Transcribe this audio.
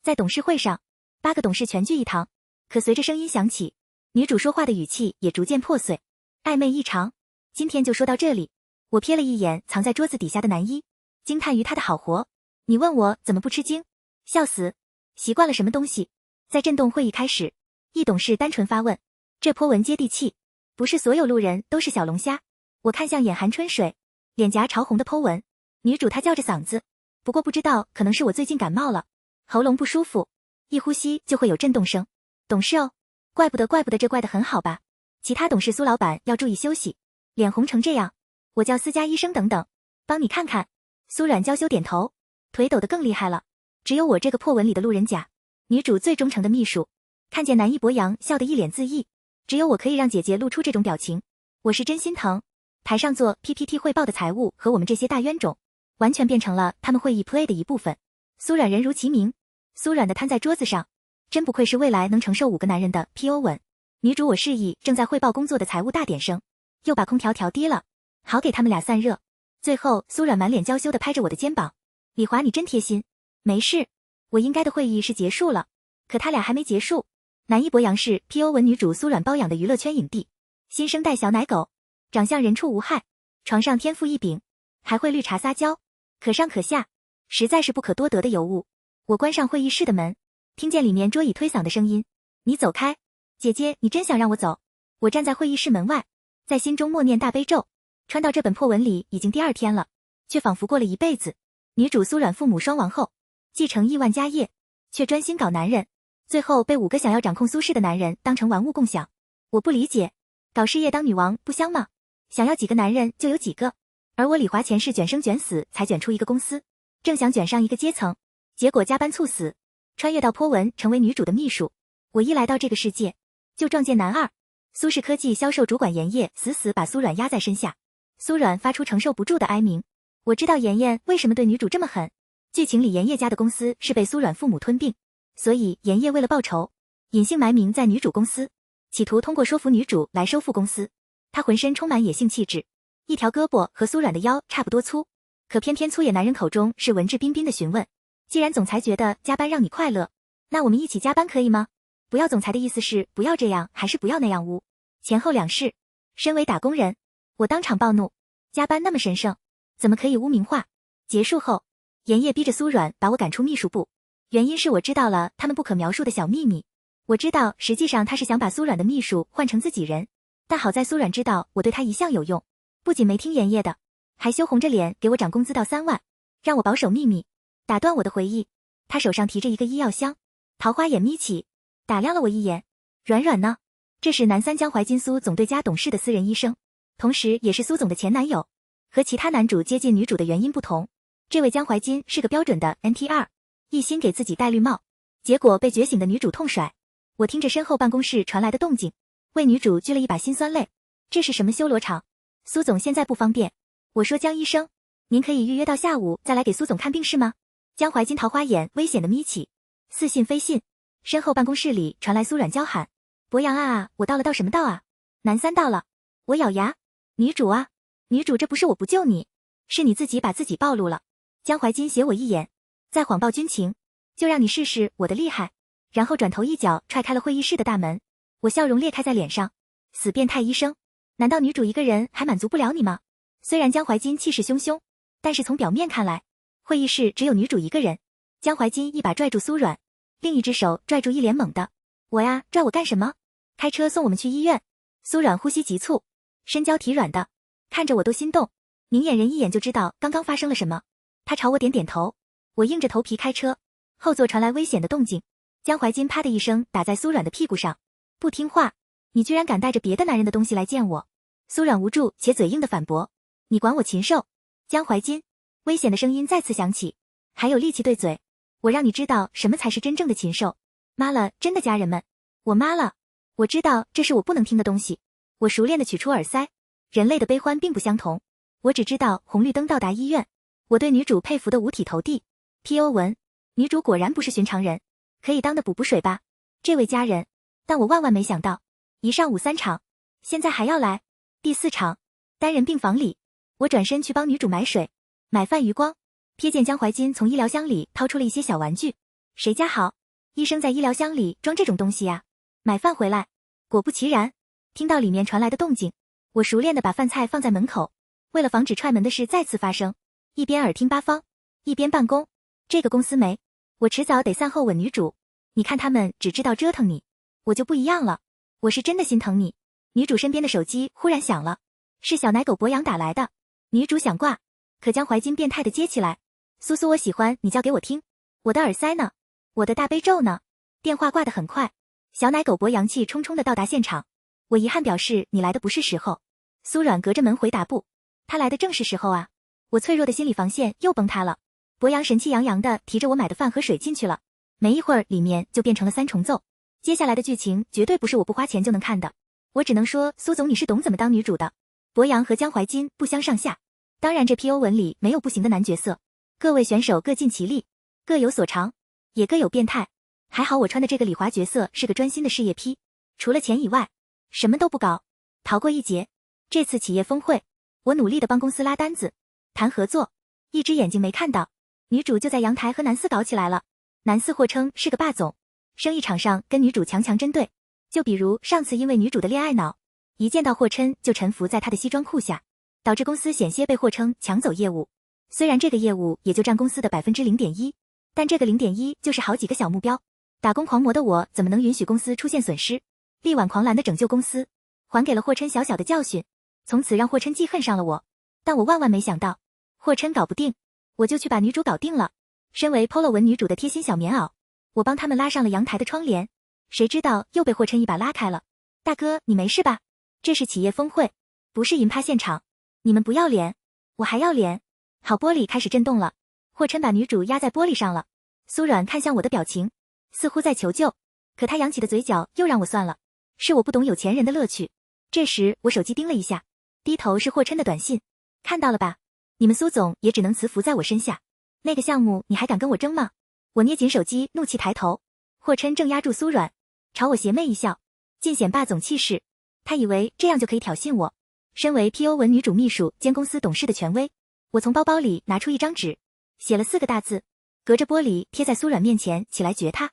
在董事会上，8个董事全聚一堂，可随着声音响起，女主说话的语气也逐渐破碎，暧昧异常。今天就说到这里。我瞥了一眼藏在桌子底下的男一，惊叹于他的好活。你问我怎么不吃惊？笑死，习惯了什么东西？在震动会议开始，一董事单纯发问，这颇文接地气，不是所有路人都是小龙虾。我看向眼含春水，脸颊潮红的颇文，女主她叫着嗓子，不过不知道可能是我最近感冒了，喉咙不舒服，一呼吸就会有震动声。董事哦，怪不得这怪得很好吧。其他董事苏老板要注意休息，脸红成这样，我叫私家医生等等，帮你看看。苏冉娇羞点头，腿抖得更厉害了。只有我这个破文里的路人甲，女主最忠诚的秘书，看见南一博洋笑得一脸自意，只有我可以让姐姐露出这种表情，我是真心疼。台上做 PPT 汇报的财务和我们这些大冤种，完全变成了他们会议 play 的一部分。苏冉人如其名，苏冉的瘫在桌子上，真不愧是未来能承受5个男人的 PO 吻。女主我示意正在汇报工作的财务大点声，又把空调调低了，好给他们俩散热。最后苏冉满脸娇羞地拍着我的肩膀，李华你真贴心。没事，我应该的会议是结束了，可他俩还没结束。南一博洋是 PO 文女主苏冉包养的娱乐圈影帝，新生代小奶狗，长相人畜无害，床上天赋异禀，还会绿茶撒娇，可上可下，实在是不可多得的尤物。我关上会议室的门，听见里面桌椅推搡的声音，你走开，姐姐你真想让我走？我站在会议室门外，在心中默念大悲咒。穿到这本破文里已经第2天了，却仿佛过了一辈子。女主苏冉父母双亡后，继承亿万家业，却专心搞男人，最后被5个想要掌控苏氏的男人当成玩物共享。我不理解，搞事业当女王不香吗？想要几个男人就有几个，而我李华前世卷生卷死才卷出一个公司，正想卷上一个阶层，结果加班猝死，穿越到颇文成为女主的秘书。我一来到这个世界，就撞见男二，苏氏科技销售主管严烨死死把苏冉压在身下。苏冉发出承受不住的哀鸣。我知道妍妍为什么对女主这么狠。剧情里严烨家的公司是被苏冉父母吞并，所以严烨为了报仇，隐姓埋名在女主公司，企图通过说服女主来收复公司。他浑身充满野性气质，一条胳膊和苏冉的腰差不多粗，可偏偏粗野男人口中是文质彬彬的询问，既然总裁觉得加班让你快乐，那我们一起加班可以吗？不要总裁的意思是不要这样还是不要那样呜？前后两事。身为打工人，我当场暴怒，加班那么神圣，怎么可以污名化？结束后，严烨逼着苏冉把我赶出秘书部，原因是我知道了他们不可描述的小秘密。我知道实际上他是想把苏冉的秘书换成自己人，但好在苏冉知道我对他一向有用，不仅没听严烨的，还羞红着脸给我涨工资到3万，让我保守秘密。打断我的回忆，他手上提着一个医药箱，桃花眼眯起，打量了我一眼。软软呢？这是南3江淮金苏总对家董事的私人医生，同时也是苏总的前男友。和其他男主接近女主的原因不同，这位江淮金是个标准的 NTR， 一心给自己戴绿帽，结果被觉醒的女主痛甩。我听着身后办公室传来的动静，为女主掬了一把辛酸泪。这是什么修罗场？苏总现在不方便。我说江医生，您可以预约到下午再来给苏总看病是吗？江淮金桃花眼危险的眯起，似信非信。身后办公室里传来苏冉娇喊：博洋啊，我到了，到什么到啊？南3到了。我咬牙，女主啊，女主，这不是我不救你，是你自己把自己暴露了。江淮金斜我一眼，再谎报军情，就让你试试我的厉害。然后转头一脚踹开了会议室的大门。我笑容裂开在脸上，死变态医生，难道女主一个人还满足不了你吗？虽然江淮金气势汹汹，但是从表面看来，会议室只有女主一个人。江淮金一把拽住苏冉，另一只手拽住一脸懵的我呀，拽我干什么？开车送我们去医院。苏冉呼吸急促，身娇体软的，看着我都心动，明眼人一眼就知道刚刚发生了什么。他朝我点点头，我硬着头皮开车，后座传来危险的动静。江淮金啪的一声打在苏冉的屁股上，不听话，你居然敢带着别的男人的东西来见我。苏冉无助且嘴硬的反驳，你管我禽兽？江淮金危险的声音再次响起，还有力气对嘴，我让你知道什么才是真正的禽兽。妈了，真的家人们，我妈了。我知道这是我不能听的东西，我熟练的取出耳塞。人类的悲欢并不相同，我只知道红绿灯到达医院。我对女主佩服的五体投地。PO 文，女主果然不是寻常人，可以当的补水吧，这位家人。但我万万没想到，一上午3场，现在还要来第4场。单人病房里，我转身去帮女主买水、买饭。余光瞥见江淮金从医疗箱里掏出了一些小玩具，谁家好？医生在医疗箱里装这种东西呀？买饭回来。果不其然，听到里面传来的动静，我熟练地把饭菜放在门口，为了防止踹门的事再次发生，一边耳听八方，一边办公。这个公司没，我迟早得散后稳女主。你看他们只知道折腾你，我就不一样了，我是真的心疼你。女主身边的手机忽然响了，是小奶狗博洋打来的。女主想挂，可将怀金变态的接起来。苏苏，我喜欢你叫给我听。我的耳塞呢？我的大悲咒呢？电话挂得很快，小奶狗博洋气冲冲地到达现场。我遗憾表示你来的不是时候。苏软隔着门回答不，他来的正是时候啊。我脆弱的心理防线又崩塌了。博洋神气洋洋地提着我买的饭和水进去了，没一会儿里面就变成了3重奏。接下来的剧情绝对不是我不花钱就能看的。我只能说苏总你是懂怎么当女主的。博洋和江怀金不相上下，当然这 PO 文里没有不行的男角色，各位选手各尽其力，各有所长，也各有变态。还好我穿的这个李华角色是个专心的事业批，除了钱以外什么都不搞，逃过一劫。这次企业峰会，我努力的帮公司拉单子谈合作，一只眼睛没看到女主就在阳台和男四搞起来了。男四或称是个霸总，生意场上跟女主强针对。就比如上次因为女主的恋爱脑，一见到霍琛就臣服在他的西装裤下，导致公司险些被霍琛抢走业务。虽然这个业务也就占公司的 0.1%， 但这个 0.1 就是好几个小目标。打工狂魔的我怎么能允许公司出现损失？力挽狂澜的拯救公司，还给了霍琛小小的教训，从此让霍琛记恨上了我。但我万万没想到，霍琛搞不定，我就去把女主搞定了。身为 Polo 文女主的贴心小棉袄，我帮他们拉上了阳台的窗帘，谁知道又被霍琛一把拉开了。大哥，你没事吧？这是企业峰会，不是银趴现场，你们不要脸，我还要脸。好，玻璃开始震动了，霍琛把女主压在玻璃上了。苏软看向我的表情，似乎在求救，可他扬起的嘴角又让我算了，是我不懂有钱人的乐趣。这时我手机叮了一下，低头是霍琛的短信，看到了吧？你们苏总也只能辞服在我身下，那个项目你还敢跟我争吗？我捏紧手机，怒气抬头，霍琛正压住苏软，朝我邪魅一笑，尽显霸总气势。他以为这样就可以挑衅我。身为 PO 文女主秘书兼公司董事的权威，我从包包里拿出一张纸，写了4个大字，隔着玻璃贴在苏软面前，起来绝他。